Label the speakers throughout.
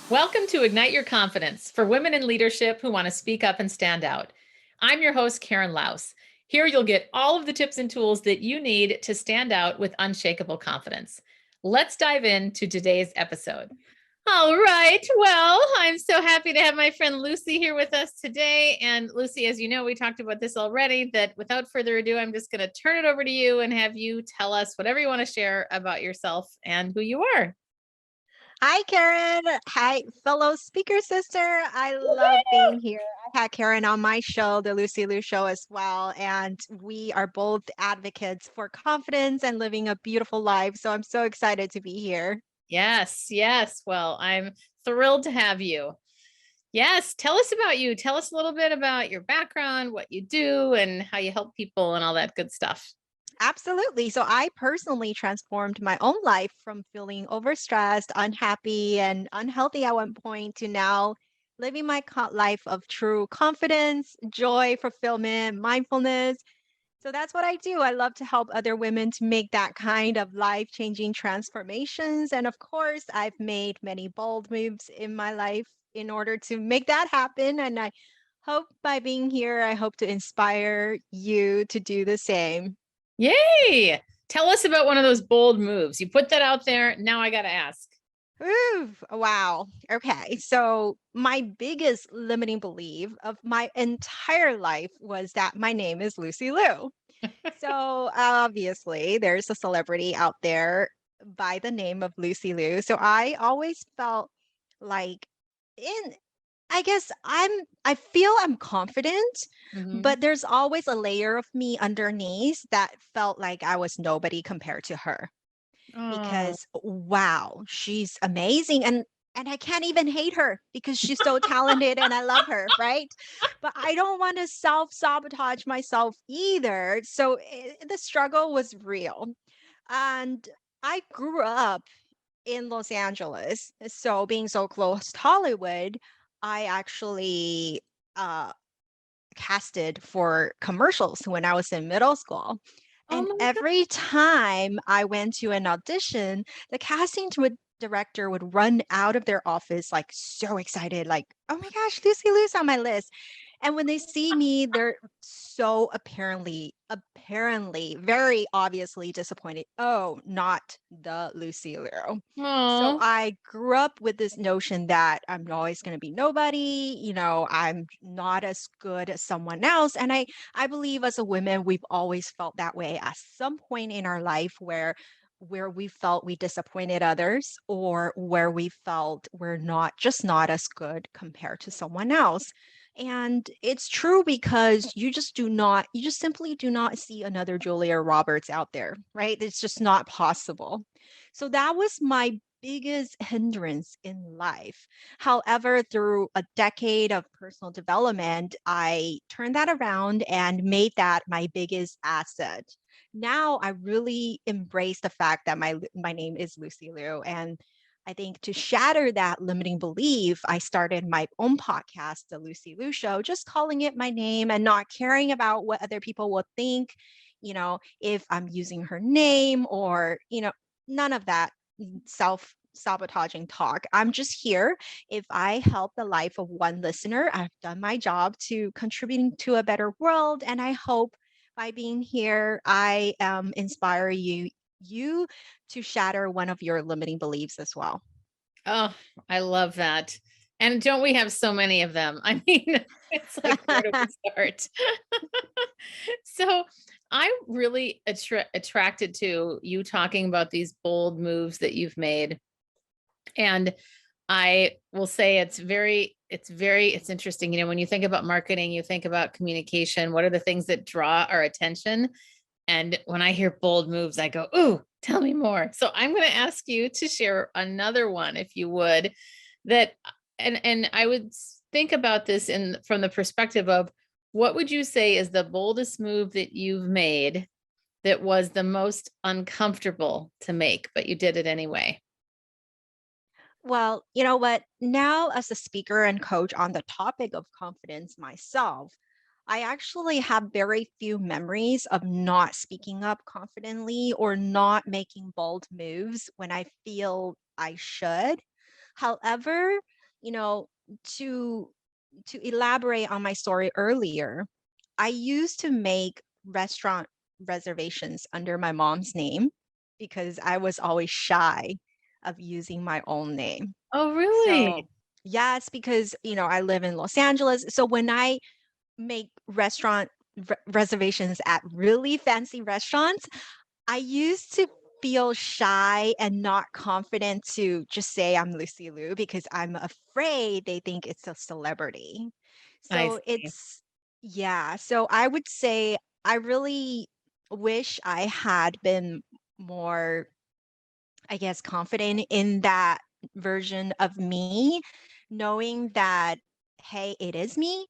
Speaker 1: Welcome to Ignite Your Confidence for women in leadership who want to speak up and stand out. I'm your host, Karen Laus. Here you'll get all of the tips and tools that you need to stand out with unshakable confidence. Let's dive into today's episode. All right. Well, I'm so happy to have my friend Lucy here with us today. And Lucy, as you know, we talked about this already, that without further ado, I'm just going to turn it over to you and have you tell us whatever you want to share about yourself and who you are.
Speaker 2: Hi, Karen. Hi, fellow speaker sister. I love being here. I had Karen on my show, the Lucy Liu Show, as well. And we are both advocates for confidence and living a beautiful life. So I'm so excited to be here.
Speaker 1: Yes, yes. Well, I'm thrilled to have you. Yes, tell us about you. Tell us a little bit about your background, what you do, and how you help people and all that good stuff.
Speaker 2: Absolutely. So I personally transformed my own life from feeling overstressed, unhappy, and unhealthy at one point to now living my life of true confidence, joy, fulfillment, mindfulness. So that's what I do. I love to help other women to make that kind of life-changing transformations. And of course, I've made many bold moves in my life in order to make that happen. And I hope by being here, I hope to inspire you to do the same.
Speaker 1: Yay! Tell us about one of those bold moves. You put that out there. Now I got to ask.
Speaker 2: Ooh, wow. Okay. So my biggest limiting belief of my entire life was that my name is Lucy Liu. So obviously, there's a celebrity out there by the name of Lucy Liu. So I always felt like in I guess I feel I'm confident,
Speaker 1: Mhm.
Speaker 2: but there's always a layer of me underneath that felt like I was nobody compared to her
Speaker 1: Oh,
Speaker 2: because wow, she's amazing and I can't even hate her because she's so talented and I love her, right? But I don't want to self-sabotage myself either. So the struggle was real. And I grew up in Los Angeles. So being so close to Hollywood, I actually casted for commercials when I was in middle school.
Speaker 1: oh
Speaker 2: And
Speaker 1: my God.
Speaker 2: every time I went to an audition, the director would run out of their office like so excited, like, oh my gosh, Lucy Liu's on my list. And when they see me, they're so apparently, very obviously disappointed. Oh, not the Lucy Liu. So
Speaker 1: Oh,
Speaker 2: I grew up with this notion that I'm always going to be nobody, I'm not as good as someone else. And I believe as a woman, we've always felt that way at some point in our life where we felt we disappointed others or where we felt we're not as good compared to someone else. And it's true because you just simply do not see another Julia Roberts out there, right? It's just not possible. So that was my biggest hindrance in life. However, through a decade of personal development, I turned that around and made that my biggest asset. Now I really embrace the fact that my name is Lucy Liu, and I think to shatter that limiting belief, I started my own podcast, the Lucy Liu Show, just calling it my name and not caring about what other people will think, if I'm using her name or, none of that self sabotaging talk. I'm just here. If I help the life of one listener, I've done my job to contributing to a better world. And I hope by being here, I inspire you to shatter one of your limiting beliefs as well.
Speaker 1: oh, I love that. And don't we have so many of them? I mean, it's like, where do we start? So I'm really attracted to you talking about these bold moves that you've made. And I will say it's interesting. You know, when you think about marketing, you think about communication, what are the things that draw our attention? And when I hear bold moves, I go, ooh, tell me more. So I'm going to ask you to share another one, if you would, that, and I would think about this in from the perspective of what would you say is the boldest move that you've made that was the most uncomfortable to make, but you did it anyway?
Speaker 2: Well, you know what? Now, as a speaker and coach on the topic of confidence myself, I actually have very few memories of not speaking up confidently or not making bold moves when I feel I should. However, you know, to elaborate on my story earlier, I used to make restaurant reservations under my mom's name because I was always shy of using my own name.
Speaker 1: Oh, really?
Speaker 2: So, yes, because, I live in Los Angeles. So when I make restaurant reservations at really fancy restaurants, I used to feel shy and not confident to just say I'm Lucy Liu because I'm afraid they think it's a celebrity.
Speaker 1: I
Speaker 2: So
Speaker 1: see.
Speaker 2: yeah. So I would say I really wish I had been more, I guess, confident in that version of me, knowing that, hey, it is me.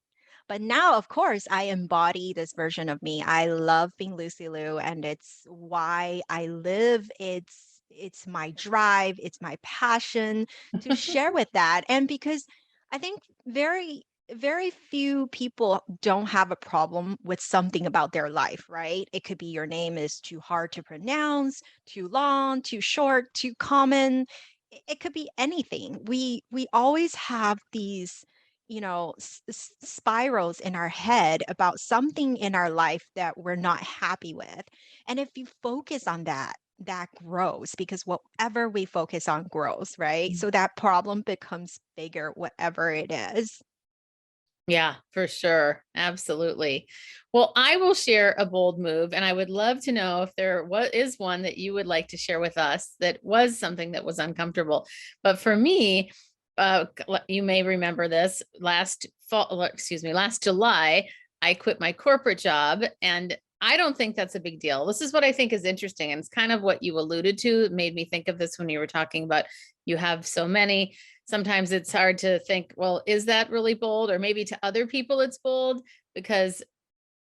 Speaker 2: But now, of course, I embody this version of me. I love being Lucy Liu, and it's why I live. It's my drive, it's my passion to share with that. And because I think very few people don't have a problem with something about their life, right? It could be your name is too hard to pronounce, too long, too short, too common. It could be anything. We always have these, spirals in our head about something in our life that we're not happy with. And if you focus on that, that grows because whatever we focus on grows, right? So that problem becomes bigger, whatever it is.
Speaker 1: Yeah, for sure. Absolutely. Well, I will share a bold move, and I would love to know if there what is one that you would like to share with us that was something that was uncomfortable. But for me, you may remember this last fall, excuse me, last July, I quit my corporate job, and I don't think that's a big deal. This is what I think is interesting, and it's kind of what you alluded to. It made me think of this when you were talking about you have so many. Sometimes it's hard to think, well, is that really bold? Or maybe to other people it's bold because,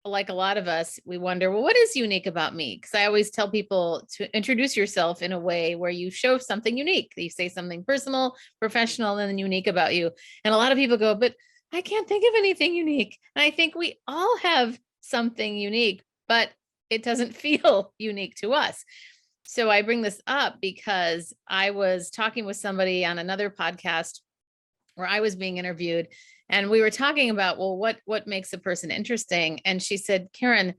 Speaker 1: like a lot of us, we wonder, well, what is unique about me? Because I always tell people to introduce yourself in a way where you show something unique. You say something personal, professional, and then unique about you. And a lot of people go, but I can't think of anything unique. And I think we all have something unique, but it doesn't feel unique to us. So I bring this up because I was talking with somebody on another podcast where I was being interviewed, and we were talking about, well, what makes a person interesting? And she said, Karen,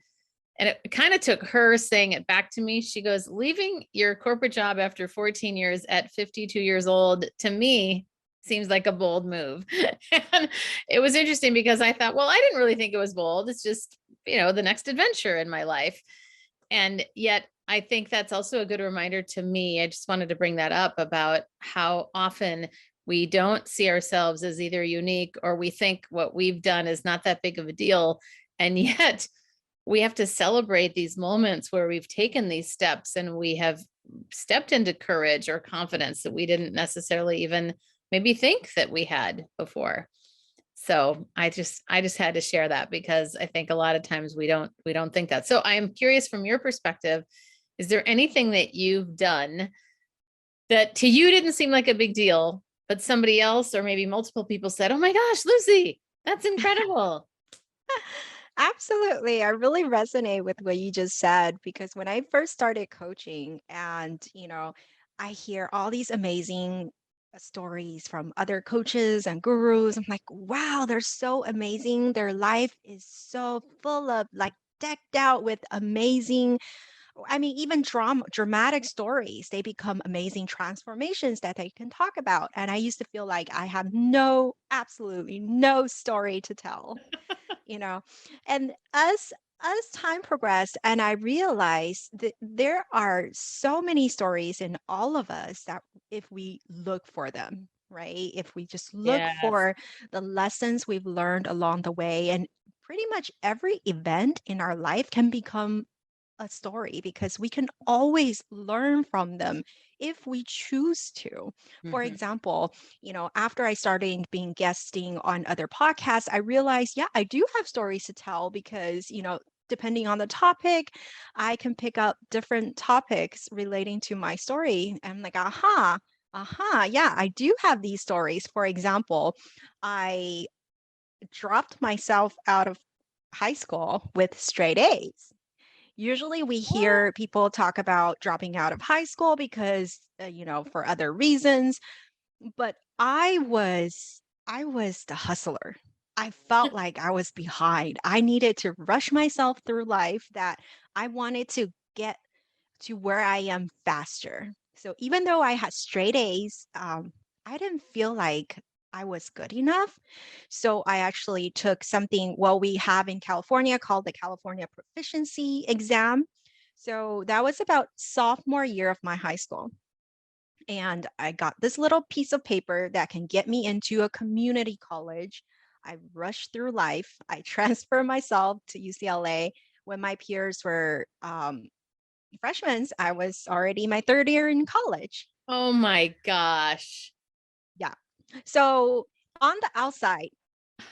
Speaker 1: and it kind of took her saying it back to me. She goes, leaving your corporate job after 14 years at 52 years old, to me, seems like a bold move. And it was interesting because I thought, well, I didn't really think it was bold. It's just, the next adventure in my life. And yet, I think that's also a good reminder to me. I just wanted to bring that up about how often we don't see ourselves as either unique or we think what we've done is not that big of a deal. And yet, we have to celebrate these moments where we've taken these steps and we have stepped into courage or confidence that we didn't necessarily even maybe think that we had before. So I just had to share that because I think a lot of times we don't think that. So I am curious from your perspective, is there anything that you've done that to you didn't seem like a big deal, but somebody else or maybe multiple people said, "Oh my gosh, Lucy, that's incredible."
Speaker 2: Absolutely. I really resonate with what you just said because when I first started coaching and, I hear all these amazing stories from other coaches and gurus, I'm like, wow, they're so amazing. Their life is so full of like decked out with amazing, I mean, even dramatic stories, they become amazing transformations that they can talk about. And I used to feel like I have absolutely no story to tell, you know. And as time progressed, and I realized that there are so many stories in all of us that if we look for them, right? If we just look
Speaker 1: Yes.
Speaker 2: for the lessons we've learned along the way, and pretty much every event in our life can become a story because we can always learn from them if we choose to. For
Speaker 1: Mhm.
Speaker 2: example, after I started being guesting on other podcasts, I realized, yeah, I do have stories to tell because, depending on the topic, I can pick up different topics relating to my story. I'm like, yeah, I do have these stories. For example, I dropped myself out of high school with straight A's. Usually we
Speaker 1: What?
Speaker 2: hear people talk about dropping out of high school because, for other reasons. but I was the hustler. I felt like I was behind. I needed to rush myself through life, that I wanted to get to where I am faster. So even though I had straight A's, I didn't feel like I was good enough. So I actually took something, well, we have in California called the California Proficiency Exam. So that was about sophomore year of my high school. And I got this little piece of paper that can get me into a community college. I rushed through life. I transferred myself to UCLA when my peers were freshmen. I was already my third year in college.
Speaker 1: Oh my gosh.
Speaker 2: Yeah. So on the outside,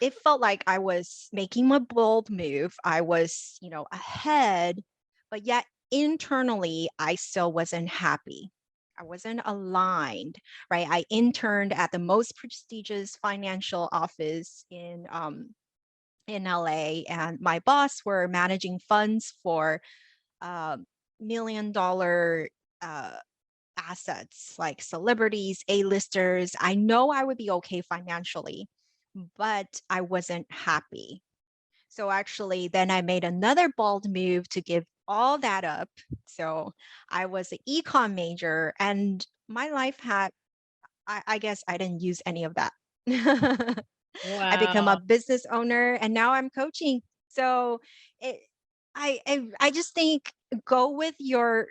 Speaker 2: it felt like I was making my bold move. I was, ahead, but yet internally, I still wasn't happy. I wasn't aligned, right? I interned at the most prestigious financial office in LA, and my boss were managing funds for $1 million uh, assets like celebrities, A-listers. I know I would be okay financially, but I wasn't happy. So actually, then I made another bold move to give all that up. So I was an econ major, and my life had, I guess I didn't use any of that. I become a
Speaker 1: Wow.
Speaker 2: business owner, and now I'm coaching. So it, I just think, go with your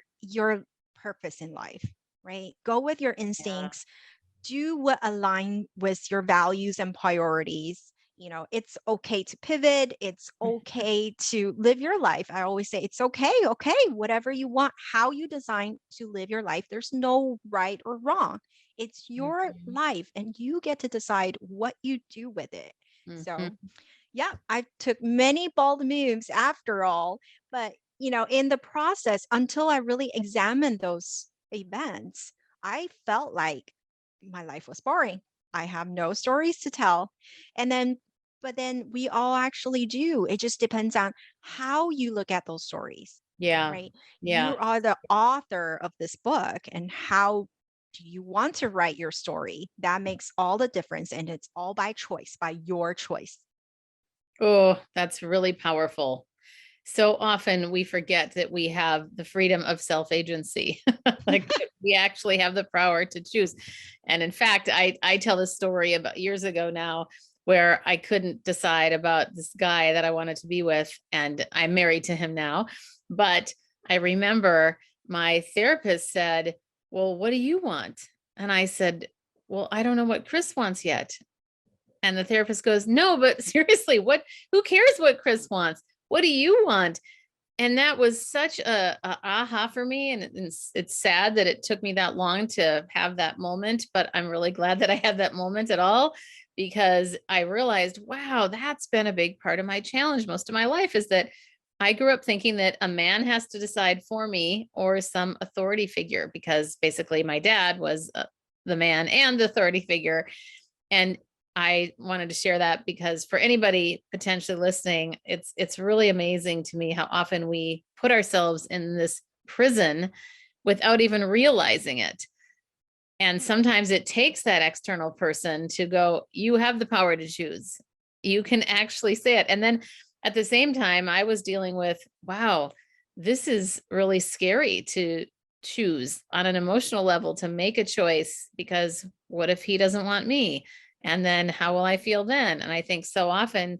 Speaker 2: purpose in life, right? Go with your
Speaker 1: Yeah.
Speaker 2: instincts, do what align with your values and priorities. It's okay to pivot. It's okay to live your life. I always say it's okay. Okay, whatever you want, how you design to live your life. There's no right or wrong. It's your
Speaker 1: Mhm.
Speaker 2: life, and you get to decide what you do with it. So,
Speaker 1: Mhm.
Speaker 2: yeah, I took many bold moves after all, but in the process, until I really examined those events, I felt like my life was boring. I have no stories to tell. And then, but then we all actually do. It just depends on how you look at those stories,
Speaker 1: Yeah.
Speaker 2: right?
Speaker 1: Yeah.
Speaker 2: You are the author of this book, and how do you want to write your story? That makes all the difference. And it's all by choice, by your choice.
Speaker 1: Oh, that's really powerful. So often we forget that we have the freedom of self-agency. Like we actually have the power to choose. And in fact, I tell this story about years ago now, where I couldn't decide about this guy that I wanted to be with, and I'm married to him now. But I remember my therapist said, "Well, what do you want?" And I said, "Well, I don't know what Chris wants yet." And the therapist goes, "No, but seriously, who cares what Chris wants? What do you want?" And that was such a aha for me. And it's sad that it took me that long to have that moment, but I'm really glad that I had that moment at all, because I realized, wow, that's been a big part of my challenge most of my life, is that I grew up thinking that a man has to decide for me, or some authority figure, because basically my dad was the man and the authority figure. And I wanted to share that because for anybody potentially listening, it's really amazing to me how often we put ourselves in this prison without even realizing it. And sometimes it takes that external person to go, you have the power to choose. You can actually say it. And then at the same time, I was dealing with, wow, this is really scary to choose on an emotional level, to make a choice, because what if he doesn't want me? And then how will I feel then? And I think so often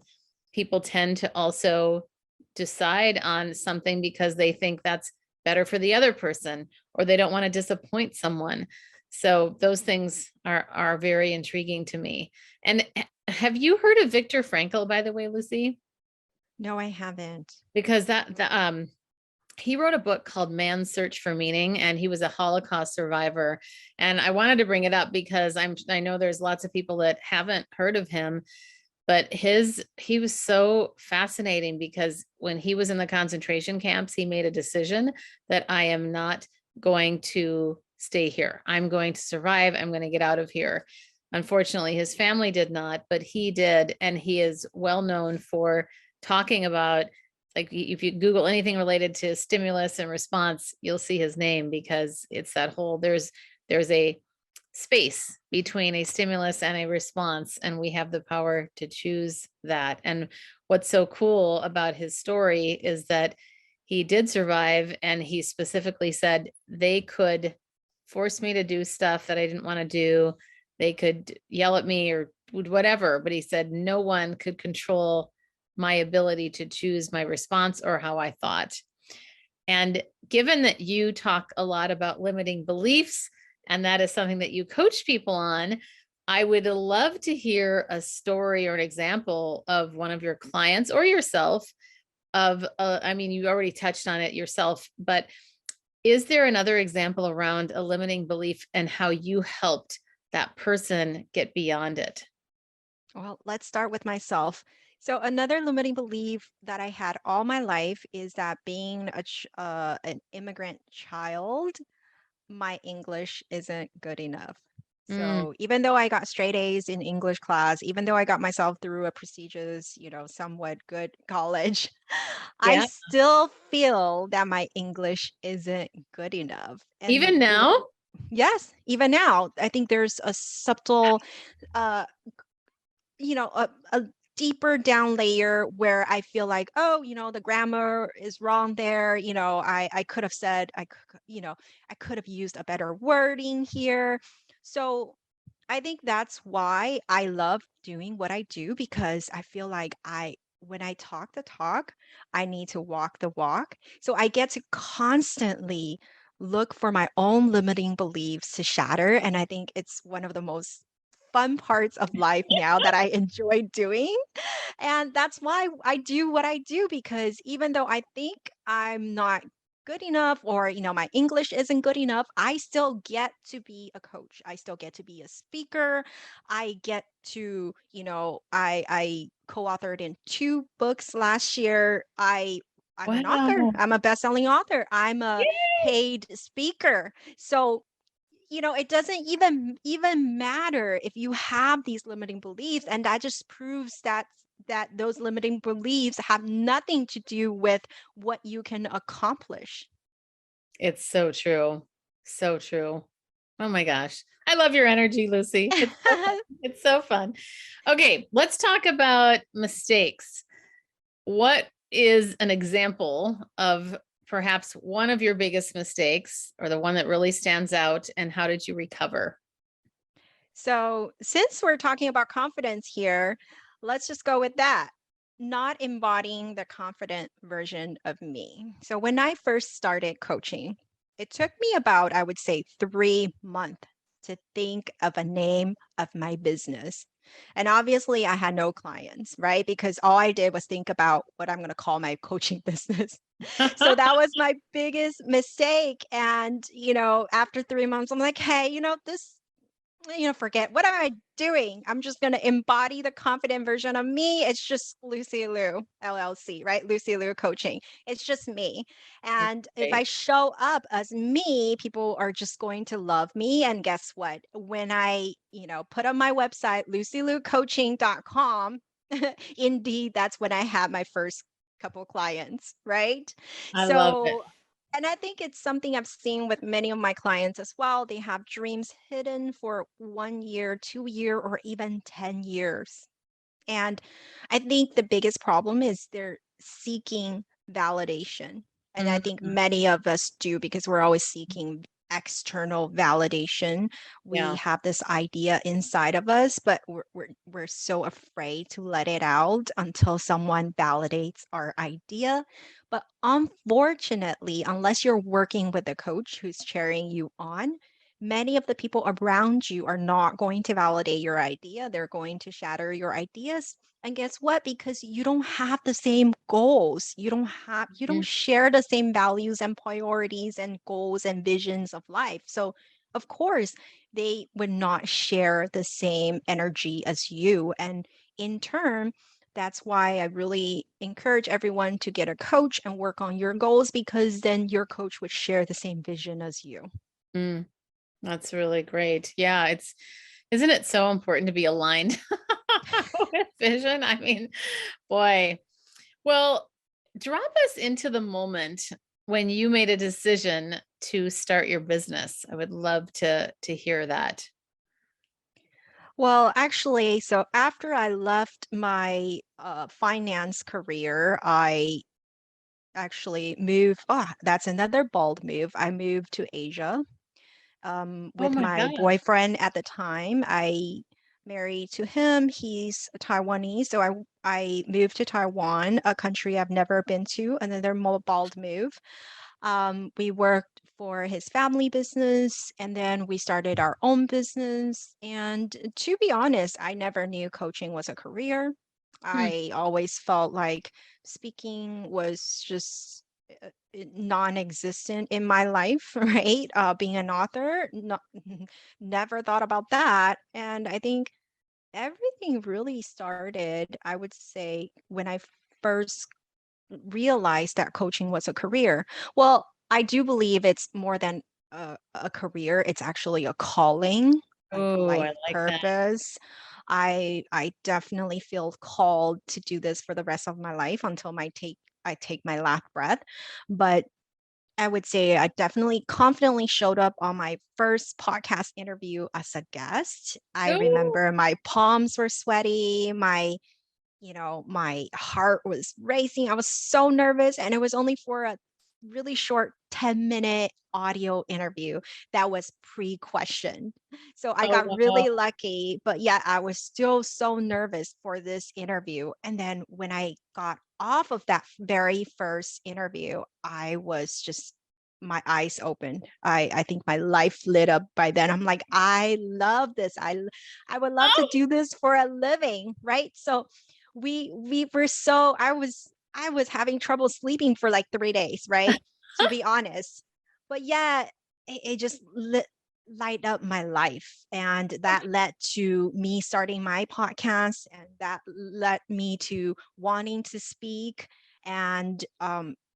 Speaker 1: people tend to also decide on something because they think that's better for the other person, or they don't want to disappoint someone. So those things are very intriguing to me. And have you heard of Viktor Frankl, by the way, Lucy?
Speaker 2: No, I haven't.
Speaker 1: Because he wrote a book called Man's Search for Meaning, and he was a Holocaust survivor. And I wanted to bring it up because I know there's lots of people that haven't heard of him, but he was so fascinating, because when he was in the concentration camps, he made a decision that I am not going to stay here. I'm going to survive. I'm going to get out of here. Unfortunately, his family did not, but he did. And he is well known for talking about, like, if you Google anything related to stimulus and response, you'll see his name, because it's that whole, there's a space between a stimulus and a response, and we have the power to choose that. And what's so cool about his story is that he did survive, and he specifically said they could force me to do stuff that I didn't want to do. They could yell at me or whatever, but he said no one could control my ability to choose my response or how I thought. And given that you talk a lot about limiting beliefs, and that is something that you coach people on, I would love to hear a story or an example of one of your clients or yourself of, I mean, you already touched on it yourself, but is there another example around a limiting belief and how you helped that person get beyond it?
Speaker 2: Well, let's start with myself. So another limiting belief that I had all my life is that being an immigrant child, my English isn't good enough.
Speaker 1: Mm,
Speaker 2: So even though I got straight A's in English class, even though I got myself through a prestigious, somewhat good college, I
Speaker 1: yeah.
Speaker 2: still feel that my English isn't good enough. And
Speaker 1: Even now?
Speaker 2: yes, even now, I think there's a subtle uh a deeper down layer where I feel like, oh, the grammar is wrong there. I could have said, I could have used a better wording here. So I think that's why I love doing what I do, because I feel like when I talk the talk, I need to walk the walk. So I get to constantly look for my own limiting beliefs to shatter. And I think it's one of the most fun parts of life now that I enjoy doing. And that's why I do what I do, because even though I think I'm not good enough, or my English isn't good enough, I still get to be a coach. I still get to be a speaker. I get to, I co-authored in 2 books last year. I'm an author.
Speaker 1: Wow.
Speaker 2: I'm a best-selling author. I'm a paid speaker. So it doesn't even matter if you have these limiting beliefs, and that just proves that those limiting beliefs have nothing to do with what you can accomplish.
Speaker 1: It's so true. So true. Oh my gosh. I love your energy, Lucy. It's so fun. It's so fun. Okay, let's talk about mistakes. What is an example of perhaps one of your biggest mistakes, or the one that really stands out, and how did you recover?
Speaker 2: So, since we're talking about confidence here, let's just go with that. Not embodying the confident version of me. So, when I first started coaching, it took me about, I would say, 3 months to think of a name of my business. And obviously, I had no clients, right? Because all I did was think about what I'm going to call my coaching business. So that was my biggest mistake. And, after 3 months, I'm like, hey, this forget what am I doing? I'm just going to embody the confident version of me. It's just Lucy Liu LLC, right? Lucy Liu Coaching. It's just me. And if I
Speaker 1: Right.
Speaker 2: show up as me, people are just going to love me. And guess what? When I, put on my website, lucyliucoaching.com, indeed, that's when I had my first couple clients, right?
Speaker 1: I love it.
Speaker 2: So and I think it's something I've seen with many of my clients as well. They have dreams hidden for 1 year, 2 year, or even 10 years. And I think the biggest problem is they're seeking validation. And I think
Speaker 1: Mhm.
Speaker 2: many of us do, because we're always seeking external validation. We
Speaker 1: Yeah.
Speaker 2: have this idea inside of us, but we're so afraid to let it out until someone validates our idea. But unfortunately, unless you're working with a coach who's cheering you on, many of the people around you are not going to validate your idea. They're going to shatter your ideas. And guess what? Because you don't have the same goals. You don't
Speaker 1: Mm,
Speaker 2: share the same values and priorities and goals and visions of life. So, of course, they would not share the same energy as you. And in turn, that's why I really encourage everyone to get a coach and work on your goals, because then your coach would share the same vision as you.
Speaker 1: mm, that's really great. Yeah, isn't it so important to be aligned with vision? I mean, boy. Well, drop us into the moment when you made a decision to start your business. I would love to hear that.
Speaker 2: Well, actually, so after I left my finance career, I actually moved. Oh, that's another bold move. I moved to Asia
Speaker 1: Oh
Speaker 2: with
Speaker 1: my
Speaker 2: my
Speaker 1: gosh.
Speaker 2: boyfriend at the time. I married to him. He's Taiwanese, so I moved to Taiwan, a country I've never been to. Another more bold move. We worked for his family business and then we started our own business. And to be honest, I never knew coaching was a career.
Speaker 1: Hmm.
Speaker 2: I always felt like speaking was just non-existent in my life, right? Being an author, not, never thought about that. And I think everything really started, I would say, when I first realized that coaching was a career. Well, I do believe it's more than a career, it's actually a calling, like
Speaker 1: Oh, I
Speaker 2: life
Speaker 1: like that.
Speaker 2: purpose. I definitely feel called to do this for the rest of my life until I take my last breath. But I would say I definitely confidently showed up on my first podcast interview as a guest. I
Speaker 1: Oh,
Speaker 2: remember my palms were sweaty, my heart was racing. I was so nervous, and it was only for a really short 10-minute audio interview that was pre-questioned. So I
Speaker 1: oh
Speaker 2: got
Speaker 1: wow.
Speaker 2: really lucky, but yeah, I was still so nervous for this interview. And then when I got off of that very first interview, I was just my eyes opened. I think my life lit up by then. I'm like, I love this. I would love to
Speaker 1: Oh,
Speaker 2: do this for a living, right? So we were so I was having trouble sleeping for like 3 days, right? To be honest. But yeah, it just light up my life. And that led to me starting my podcast, and that led me to wanting to speak and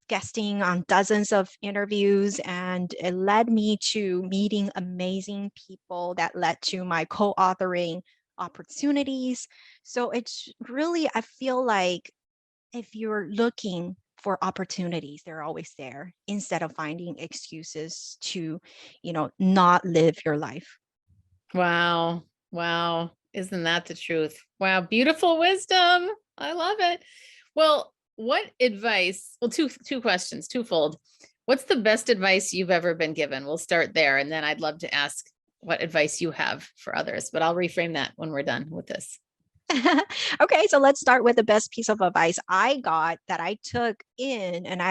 Speaker 2: guesting on dozens of interviews. And it led me to meeting amazing people that led to my co-authoring opportunities. So it's really, I feel like if you're looking for opportunities, they're always there instead of finding excuses to, not live your life.
Speaker 1: wow. Wow. Isn't that the truth? Wow. Beautiful wisdom. I love it. Well, what advice? Well, two questions, twofold. What's the best advice you've ever been given? We'll start there. And then I'd love to ask what advice you have for others, but I'll reframe that when we're done with this.
Speaker 2: Okay, so let's start with the best piece of advice I got that I took in, and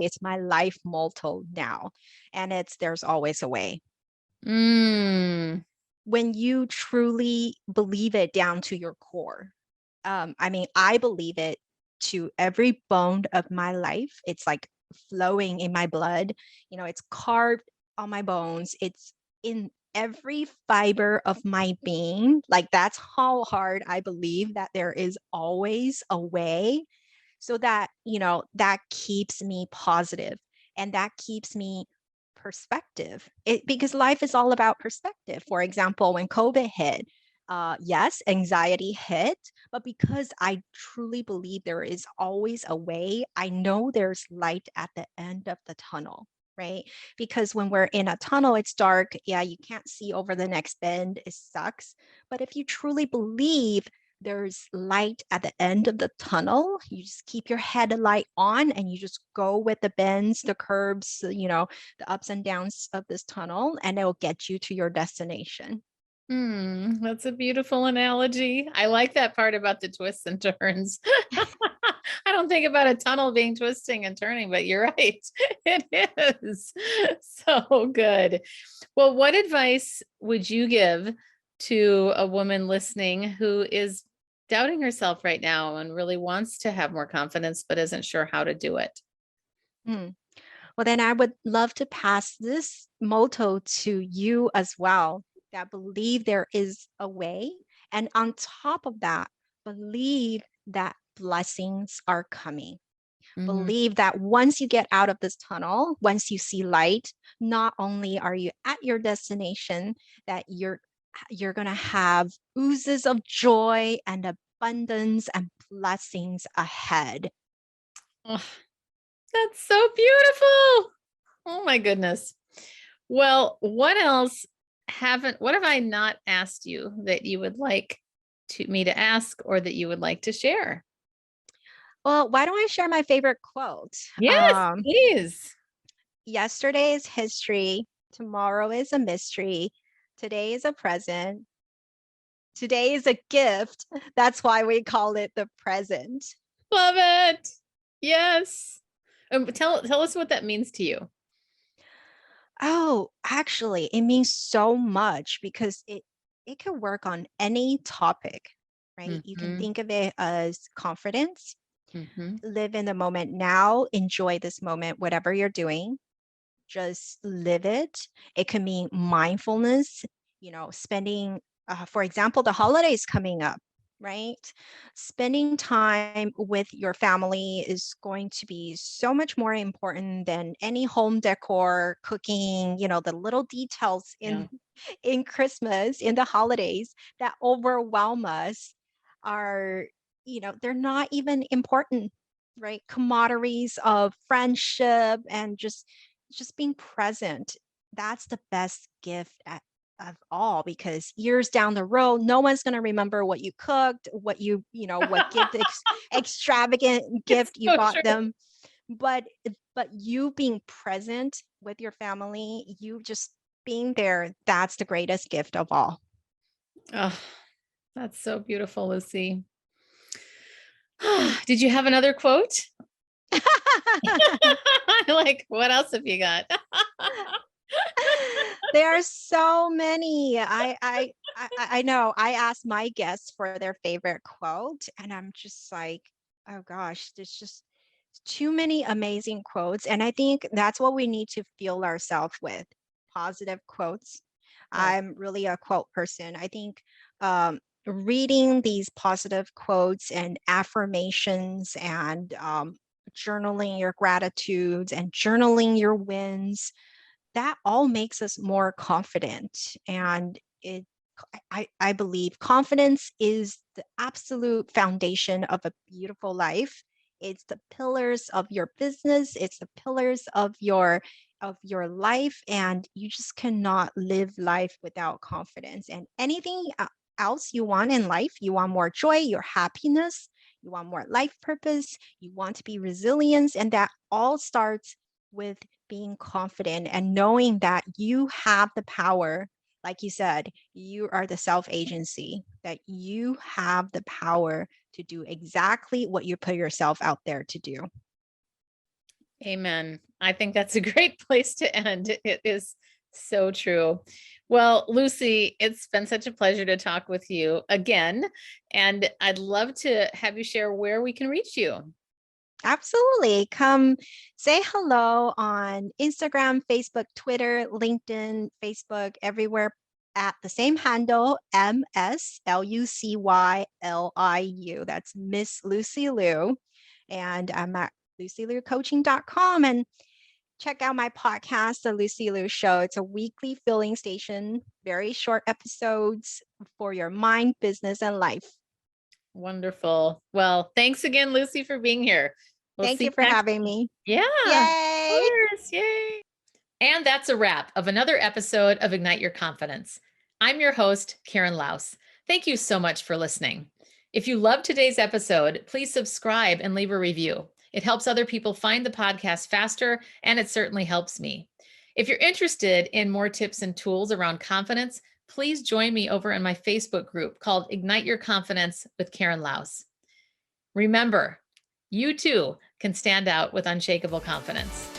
Speaker 2: it's my life motto now. And it's there's always a way.
Speaker 1: Mm,
Speaker 2: When you truly believe it down to your core. I mean, I believe it to every bone of my life. It's like flowing in my blood. It's carved on my bones. It's in every fiber of my being. Like that's how hard I believe that there is always a way, so that that keeps me positive, and that keeps me perspective, because life is all about perspective. For example, when COVID hit, yes, anxiety hit, but because I truly believe there is always a way, I know there's light at the end of the tunnel, right? Because when we're in a tunnel, it's dark. Yeah, you can't see over the next bend. It sucks. But if you truly believe there's light at the end of the tunnel, you just keep your headlight on and you just go with the bends, the curves, the ups and downs of this tunnel, and it'll get you to your destination.
Speaker 1: that's a beautiful analogy. I like that part about the twists and turns. I don't think about a tunnel being twisting and turning, but you're right. It is so good. Well, what advice would you give to a woman listening who is doubting herself right now and really wants to have more confidence, but isn't sure how to do it?
Speaker 2: Hmm. Well, then I would love to pass this motto to you as well, that believe there is a way. And on top of that, believe that blessings are coming.
Speaker 1: Mm,
Speaker 2: Believe that once you get out of this tunnel, once you see light, not only are you at your destination, that you're going to have oozes of joy and abundance and blessings ahead.
Speaker 1: oh, that's so beautiful. Oh my goodness. Well, what else? what have I not asked you that you would like me to ask or that you would like to share?
Speaker 2: Well, why don't I share my favorite quote?
Speaker 1: Yes, please.
Speaker 2: Yesterday is history. Tomorrow is a mystery. Today is a present. Today is a gift. That's why we call it the present.
Speaker 1: Love it. Yes. Tell us what that means to you.
Speaker 2: Oh, actually, it means so much because it can work on any topic, right? You can
Speaker 1: Mm-hmm.
Speaker 2: think of it as confidence,
Speaker 1: Mm-hmm.
Speaker 2: live in the moment now, enjoy this moment, whatever you're doing, just live it. It can mean mindfulness, spending, for example, the holidays coming up, right? Spending time with your family is going to be so much more important than any home decor, cooking, the little details
Speaker 1: Yeah.
Speaker 2: in Christmas, in the holidays that overwhelm us are, they're not even important, right? Camaraderies of friendship and just being present. That's the best gift of all, because years down the road, no one's going to remember what you cooked, what extravagant
Speaker 1: It's
Speaker 2: gift you
Speaker 1: so
Speaker 2: bought
Speaker 1: true.
Speaker 2: them. But you being present with your family, you just being there, that's the greatest gift of all.
Speaker 1: Oh, that's so beautiful, Lucy. Did you have another quote? Like, what else have you got?
Speaker 2: There are so many. I know. I asked my guests for their favorite quote, and I'm just like, oh gosh, there's just too many amazing quotes. And I think that's what we need to fuel ourselves with, positive quotes.
Speaker 1: Yes.
Speaker 2: I'm really a quote person. I think reading these positive quotes and affirmations and journaling your gratitudes and journaling your wins, that all makes us more confident. And I believe confidence is the absolute foundation of a beautiful life. It's the pillars of your business, it's the pillars of your life, and you just cannot live life without confidence. And anything else you want in life, you want more joy, your happiness, you want more life purpose, you want to be resilient, and that all starts with being confident and knowing that you have the power. Like you said, you are the self agency, that you have the power to do exactly what you put yourself out there to do.
Speaker 1: Amen. I think that's a great place to end. It is so true. Well, Lucy, it's been such a pleasure to talk with you again. And I'd love to have you share where we can reach you.
Speaker 2: Absolutely. Come say hello on Instagram, Facebook, Twitter, LinkedIn, Facebook, everywhere at the same handle, MSLucyLiu. That's Miss Lucy Liu. And I'm at lucyliucoaching.com, and check out my podcast, The Lucy Liu Show. It's a weekly filling station, very short episodes for your mind, business, and life.
Speaker 1: Wonderful. Well, thanks again, Lucy, for being here. We'll
Speaker 2: Thank
Speaker 1: see
Speaker 2: you
Speaker 1: you
Speaker 2: for
Speaker 1: next
Speaker 2: having
Speaker 1: time.
Speaker 2: me.
Speaker 1: Yeah, of
Speaker 2: Yay!
Speaker 1: course. Yay. And that's a wrap of another episode of Ignite Your Confidence. I'm your host, Karen Laus. Thank you so much for listening. If you loved today's episode, please subscribe and leave a review. It helps other people find the podcast faster, and it certainly helps me. If you're interested in more tips and tools around confidence, please join me over in my Facebook group called Ignite Your Confidence with Karen Laus. Remember, you too can stand out with unshakable confidence.